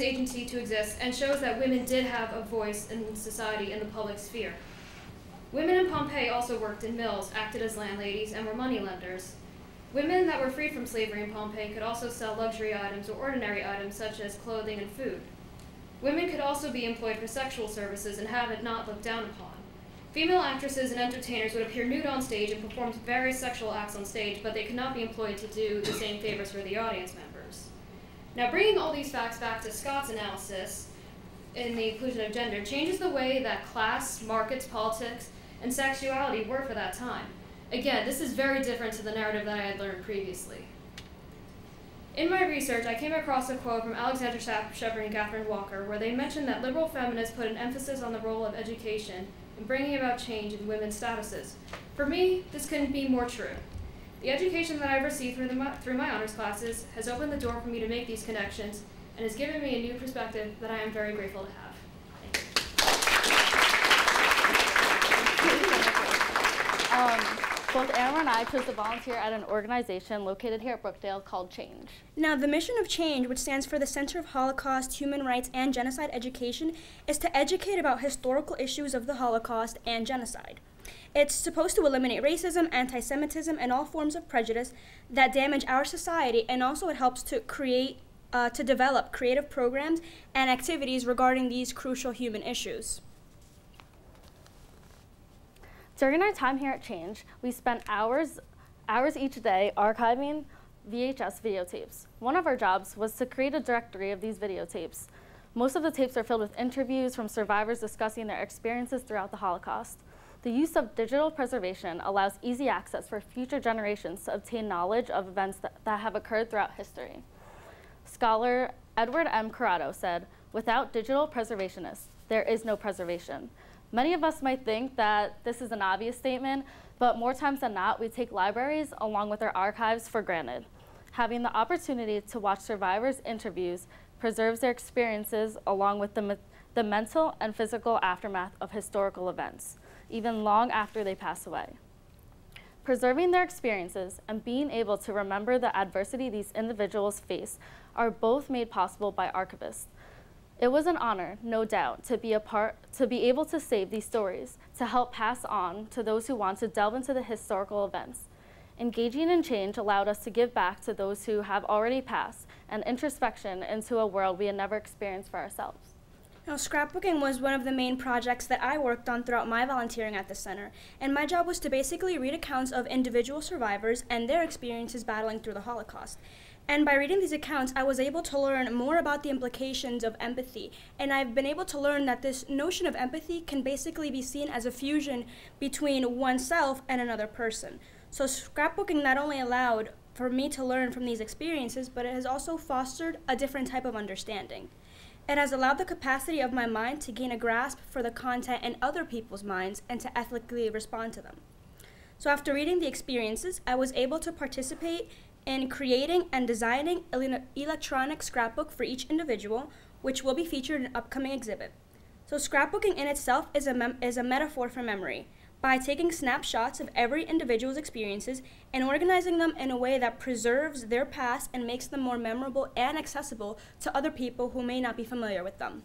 agency to exist and shows that women did have a voice in society in the public sphere. Women in Pompeii also worked in mills, acted as landladies, and were moneylenders. Women that were freed from slavery in Pompeii could also sell luxury items or ordinary items such as clothing and food. Women could also be employed for sexual services and have it not looked down upon. Female actresses and entertainers would appear nude on stage and perform various sexual acts on stage, but they could not be employed to do the same favors for the audience members. Now, bringing all these facts back to Scott's analysis in the inclusion of gender changes the way that class, markets, politics, and sexuality were for that time. Again, this is very different to the narrative that I had learned previously. In my research, I came across a quote from Alexandra Shepard and Catherine Walker, where they mentioned that liberal feminists put an emphasis on the role of education in bringing about change in women's statuses. For me, this couldn't be more true. The education that I've received through my honors classes has opened the door for me to make these connections and has given me a new perspective that I am very grateful to have.
Both Aaron and I chose to volunteer at an organization located here at Brookdale called Change.
Now, the mission of Change, which stands for the Center of Holocaust, Human Rights, and Genocide Education, is to educate about historical issues of the Holocaust and genocide. It's supposed to eliminate racism, anti-Semitism, and all forms of prejudice that damage our society, and also it helps to develop creative programs and activities regarding these crucial human issues.
During our time here at Change, we spent hours each day archiving VHS videotapes. One of our jobs was to create a directory of these videotapes. Most of the tapes are filled with interviews from survivors discussing their experiences throughout the Holocaust. The use of digital preservation allows easy access for future generations to obtain knowledge of events that have occurred throughout history. Scholar Edward M. Corrado said, "Without digital preservationists, there is no preservation." Many of us might think that this is an obvious statement, but more times than not, we take libraries along with our archives for granted. Having the opportunity to watch survivors' interviews preserves their experiences along with the mental and physical aftermath of historical events, even long after they pass away. Preserving their experiences and being able to remember the adversity these individuals face are both made possible by archivists. It was an honor, no doubt, to be able to save these stories, to help pass on to those who want to delve into the historical events. Engaging in Change allowed us to give back to those who have already passed, and introspection into a world we had never experienced for ourselves.
Now, scrapbooking was one of the main projects that I worked on throughout my volunteering at the center, and my job was to basically read accounts of individual survivors and their experiences battling through the Holocaust. And by reading these accounts, I was able to learn more about the implications of empathy. And I've been able to learn that this notion of empathy can basically be seen as a fusion between oneself and another person. So scrapbooking not only allowed for me to learn from these experiences, but it has also fostered a different type of understanding. It has allowed the capacity of my mind to gain a grasp for the content in other people's minds and to ethically respond to them. So after reading the experiences, I was able to participate in creating and designing an electronic scrapbook for each individual, which will be featured in an upcoming exhibit. So scrapbooking in itself is a metaphor for memory, by taking snapshots of every individual's experiences and organizing them in a way that preserves their past and makes them more memorable and accessible to other people who may not be familiar with them.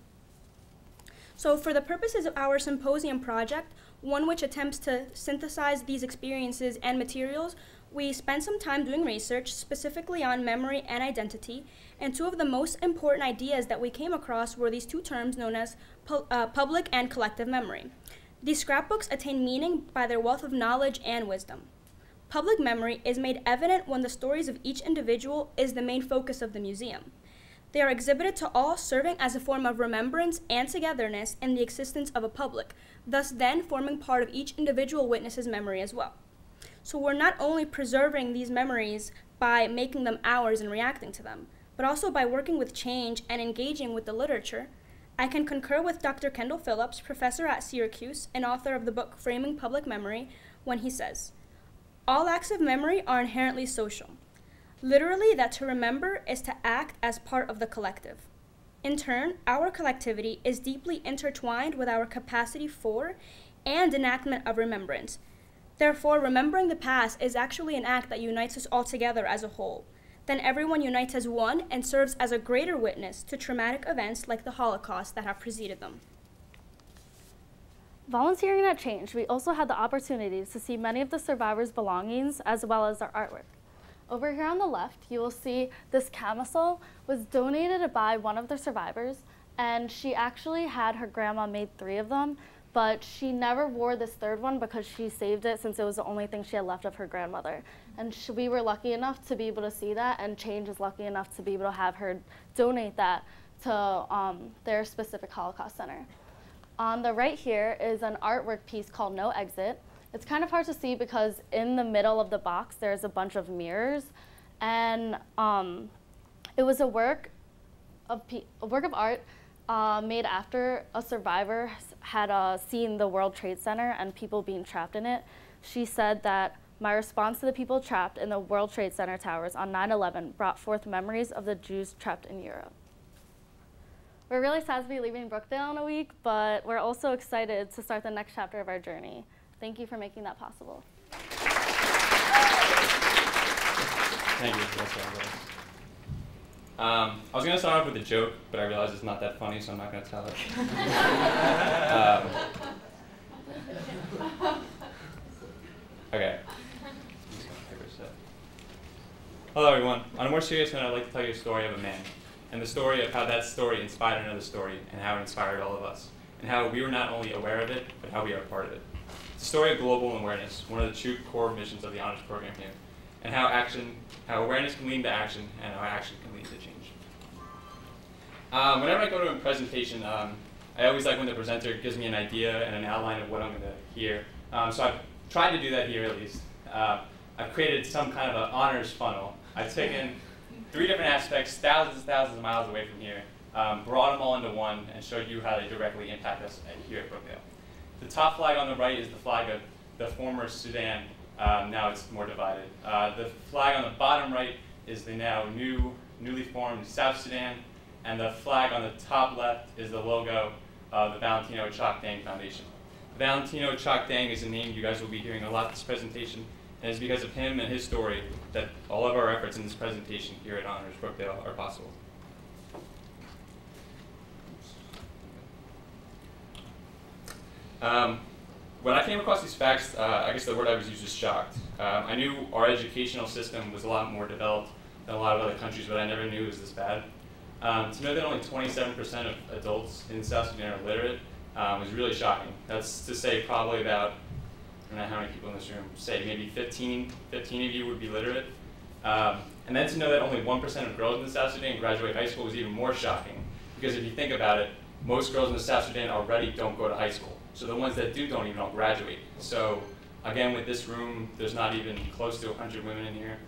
So for the purposes of our symposium project, one which attempts to synthesize these experiences and materials, we spent some time doing research specifically on memory and identity, and two of the most important ideas that we came across were these two terms known as public and collective memory. These scrapbooks attain meaning by their wealth of knowledge and wisdom. Public memory is made evident when the stories of each individual is the main focus of the museum. They are exhibited to all, serving as a form of remembrance and togetherness in the existence of a public, thus then forming part of each individual witness's memory as well. So we're not only preserving these memories by making them ours and reacting to them, but also by working with change and engaging with the literature. I can concur with Dr. Kendall Phillips, professor at Syracuse and author of the book Framing Public Memory, when he says, "All acts of memory are inherently social. Literally, that to remember is to act as part of the collective. In turn, our collectivity is deeply intertwined with our capacity for and enactment of remembrance. Therefore, remembering the past is actually an act that unites us all together as a whole. Then everyone unites as one and serves as a greater witness to traumatic events like the Holocaust that have preceded them."
Volunteering at Change, we also had the opportunity to see many of the survivors' belongings as well as their artwork. Over here on the left, you will see this camisole was donated by one of the survivors, and she actually had her grandma made 3 of them, but she never wore this 3rd one because she saved it since it was the only thing she had left of her grandmother. And we were lucky enough to be able to see that, and Change is lucky enough to be able to have her donate that to their specific Holocaust Center. On the right here is an artwork piece called No Exit. It's kind of hard to see because in the middle of the box there's a bunch of mirrors, and It was a work of art made after a survivor had seen the World Trade Center and people being trapped in it. She said that my response to the people trapped in the World Trade Center towers on 9/11 brought forth memories of the Jews trapped in Europe. We're really sad to be leaving Brookdale in a week, but we're also excited to start the next chapter of our journey. Thank you for making that possible.
Thank you. I was going to start off with a joke, but I realized it's not that funny, so I'm not going to tell it. Okay. Hello, everyone. On a more serious note, I'd like to tell you a story of a man, and the story of how that story inspired another story, and how it inspired all of us, and how we were not only aware of it, but how we are part of it. It's a story of global awareness, one of the true core missions of the honors program here, and how awareness can lead to action, and how action can lead to change. Whenever I go to a presentation, I always like when the presenter gives me an idea and an outline of what I'm going to hear. So I've tried to do that here at least. I've created some kind of an honors funnel. I've taken 3 different aspects, thousands and thousands of miles away from here, brought them all into one, and showed you how they directly impact us here at Brookdale. The top flag on the right is the flag of the former Sudan. Now it's more divided. The flag on the bottom right is the now newly formed South Sudan, and the flag on the top left is the logo of the Valentino Chalk Dang Foundation. Valentino Chalk Dang is a name you guys will be hearing a lot this presentation, and it's because of him and his story that all of our efforts in this presentation here at Honors Brookdale are possible. When I came across these facts, I guess the word I was used was shocked. I knew our educational system was a lot more developed than a lot of other countries, but I never knew it was this bad. To know that only 27% of adults in South Sudan are literate was really shocking. That's to say probably about, I don't know how many people in this room, say maybe 15 of you would be literate. And then to know that only 1% of girls in the South Sudan graduate high school was even more shocking. Because if you think about it, most girls in the South Sudan already don't go to high school. So the ones that do don't even all graduate. So again, with this room, there's not even close to 100 women in here.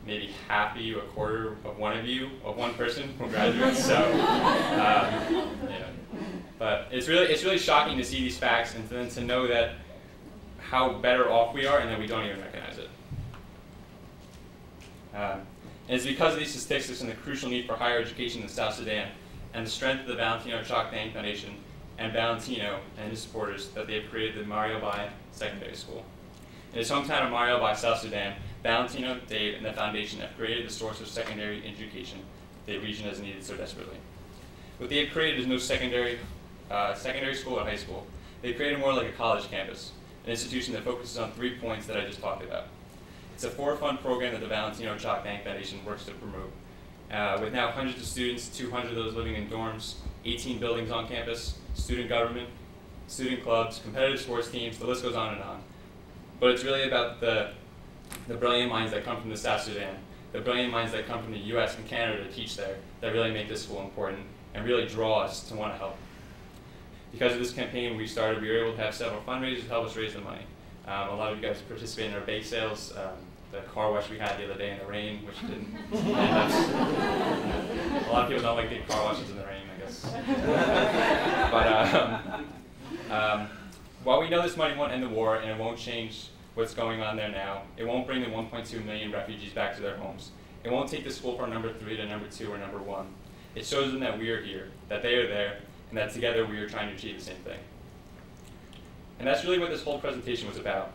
Maybe half of you, a quarter of one person will graduate. So, yeah. But it's really shocking to see these facts and then to know that how better off we are and that we don't even recognize it. And it's because of these statistics and the crucial need for higher education in South Sudan and the strength of the Valentino Chalk Dang Foundation and Valentino and his supporters that they have created the Mario Bai Secondary School. In his hometown of Mario Bai, South Sudan, Valentino, Dave, and the foundation have created the source of secondary education the region has needed so desperately. What they have created is no secondary school or high school. They've created more like a college campus, an institution that focuses on 3 points that I just talked about. It's a for-fun program that the Valentino Chalk Dang Foundation works to promote. With now hundreds of students, 200 of those living in dorms, 18 buildings on campus, student government, student clubs, competitive sports teams, the list goes on and on. But it's really about the brilliant minds that come from the South Sudan, the brilliant minds that come from the US and Canada to teach there, that really make this school important and really draw us to want to help. Because of this campaign we started, we were able to have several fundraisers to help us raise the money. A lot of you guys participated in our bake sales, the car wash we had the other day in the rain, which didn't end up. A lot of people don't like big car washes in the rain, I guess. But while we know this money won't end the war and it won't change what's going on there now, it won't bring the 1.2 million refugees back to their homes. It won't take the school from number 3 to number 2 or number 1. It shows them that we are here, that they are there, and that together we are trying to achieve the same thing. And that's really what this whole presentation was about.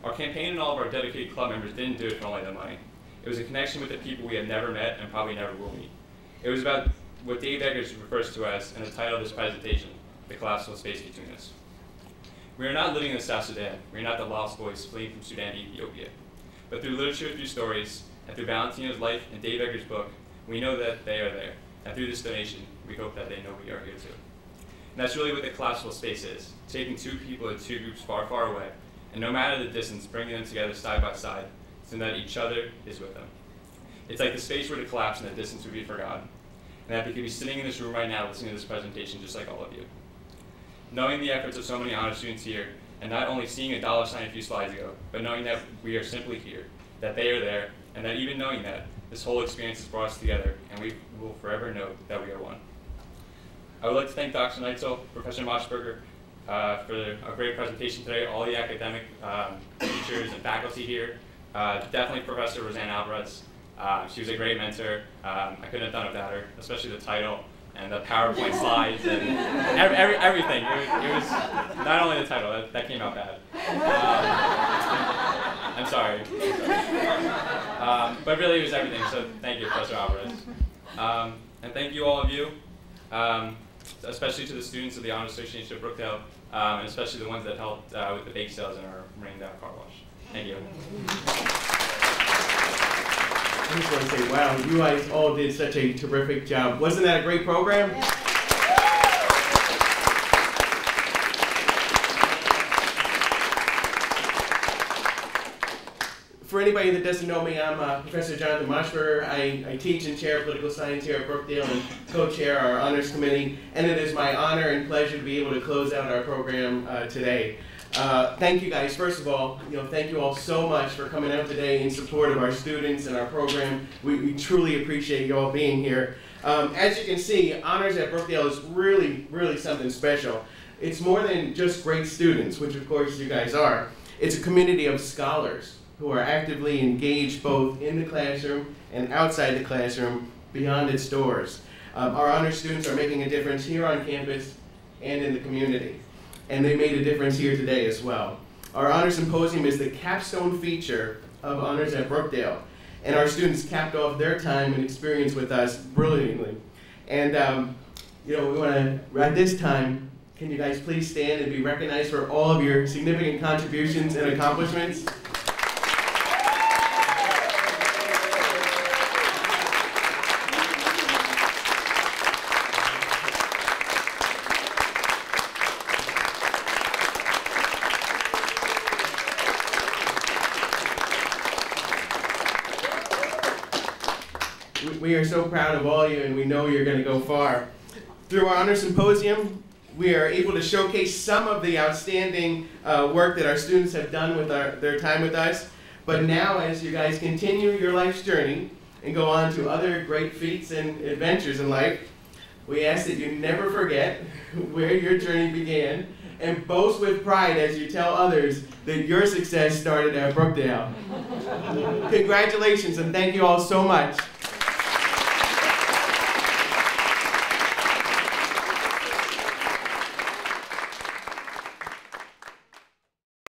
Our campaign and all of our dedicated club members didn't do it for only the money. It was a connection with the people we have never met and probably never will meet. It was about what Dave Eggers refers to as, in the title of this presentation, the collapsible space between us. We are not living in the South Sudan. We are not the lost boys fleeing from Sudan to Ethiopia. But through literature, through stories, and through Valentino's life and Dave Eggers' book, we know that they are there. And through this donation, we hope that they know we are here too. And that's really what the collapsible space is, taking 2 people in 2 groups far, far away, and no matter the distance, bringing them together side by side, so that each other is with them. It's like the space were to collapse and the distance would be forgotten, and that they could be sitting in this room right now listening to this presentation just like all of you. Knowing the efforts of so many honor students here, and not only seeing a $sign a few slides ago, but knowing that we are simply here, that they are there, and that even knowing that, This whole experience has brought us together, and we will forever know that we are one. I would like to thank Dr. Neitzel, Professor Moschberger, for a great presentation today, all the academic teachers and faculty here. Definitely Professor Roseanne Alvarez. She was a great mentor. I couldn't have done it without her, especially the title and the PowerPoint slides and everything. It was not only the title, that came out bad. I'm sorry. But really it was everything, so thank you, Professor Alvarez. And thank you, all of you, especially to the students of the Honor Association of Brookdale, and especially the ones that helped with the bake sales in our rained out car wash. Thank you.
I just want to say, wow, you guys all did such a terrific job. Wasn't that a great program? Yeah. For anybody that doesn't know me, I'm Professor Jonathan Moschberger. I teach and chair political science here at Brookdale and co-chair our honors committee. And it is my honor and pleasure to be able to close out our program today. Thank you guys. First of all, thank you all so much for coming out today in support of our students and our program. We truly appreciate you all being here. As you can see, Honors at Brookdale is really, really something special. It's more than just great students, which of course you guys are. It's a community of scholars who are actively engaged both in the classroom and outside the classroom beyond its doors. Our honors students are making a difference here on campus and in the community. And they made a difference here today as well. Our Honor Symposium is the capstone feature of Honors at Brookdale. And our students capped off their time and experience with us brilliantly. And we want to, at this time, can you guys please stand and be recognized for all of your significant contributions and accomplishments? We are so proud of all you, and we know you're going to go far. Through our Honor Symposium, we are able to showcase some of the outstanding work that our students have done with their time with us. But now, as you guys continue your life's journey and go on to other great feats and adventures in life, we ask that you never forget where your journey began and boast with pride as you tell others that your success started at Brookdale. Congratulations, and thank you all so much.